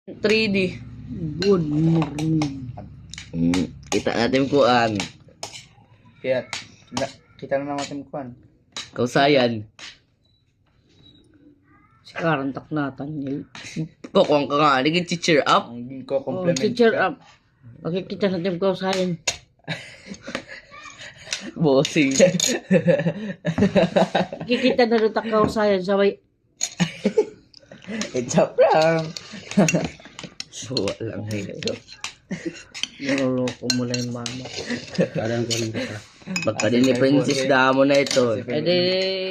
3D. Good morning. Kita natin kuan. Kaya, kita na natin kuan. Kausayan. Sekarang taknatan. Kokong ka nga. Naging cheer up. Ang Oh, ko-complement. teacher up. Makikita natin ko sa'yo. Bossing. Kikita na rin takaw sa'yo. Sabay, It's a prank. Suwa lang ngayon. niloloko mo lang yung mama. Parang ganun ka. Baka din ni Princess Damo na ito. Eh di,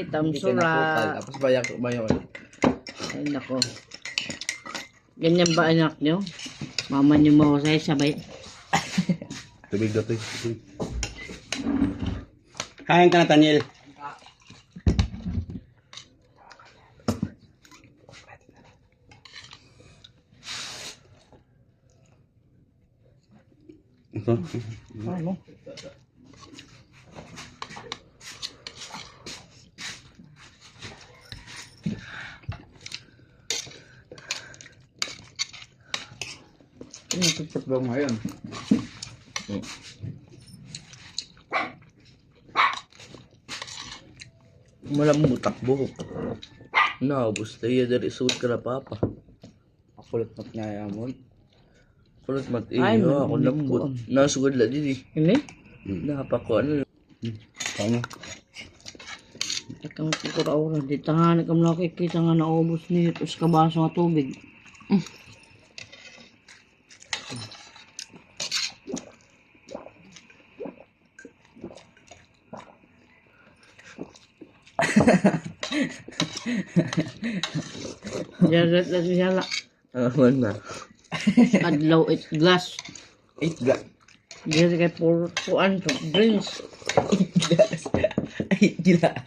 tamsura. Tapos bayak ba yun? Ay, nako. Ganyan ba anak nyo? Mama nyo mo sa'yo sabay. Tubig daw to. Kain ka na, Taniel. Ito? Ano? Pinatupot ba ngayon? Malamutak buhok. Naubos tayo dari suot ka na papa. Pakulot mat nga yamon. Kulot mat Ay, iyo ako malamig lambot. ko. Nasugod la didi. Hindi? Napako ano. Paano? Takang tikura-ura. Di tangan ka mo nakikita nga naubos niyo. Tapos kabaso nga tubig. Jarat na siya la. Ano na. Adlaw it glass. 8 glass. Diyan kay puan to. Drinks. 8 glass. 8 glass.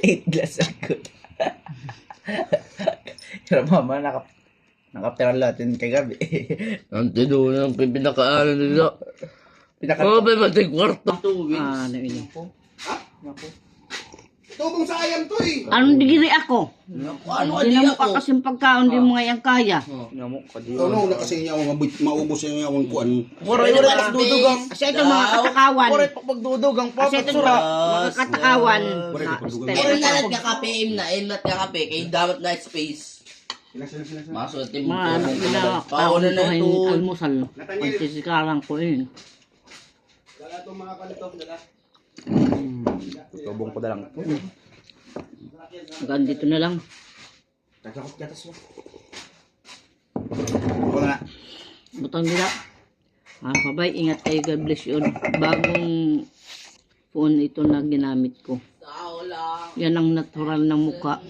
8 glass ako. Pero mama, nakaptera natin kay gabi. Ang tido ng pinakaano nila. Oh, ba matay kwarto. Ah, na ini. Tubong sayang to eh. Anong digiri ako? Ano Hindi na mo pa kasing pagkaon, di mo nga yung kaya. Namo ka di. Ano na kasi niya ako maubos niya ang kuan. Puro yung pagdudugang. Kasi ito mga katakawan. pagdudugang Kasi ito mga katakawan. Pero nalat nga kape, nalat nga kape, kay damat na space. Masutin mo. Mga anak nila, Pauna taon na ko ito. yung almusal. Pagsisikaran ko yun. Dala itong mga kanito, dala. Tubong ko na lang. Hanggang dito na lang. Kakakot gatas mo. Ako na. Butang nila. Pabay, ingat kayo. God bless you. Bagong phone ito na ginamit ko. Yan ang natural na muka.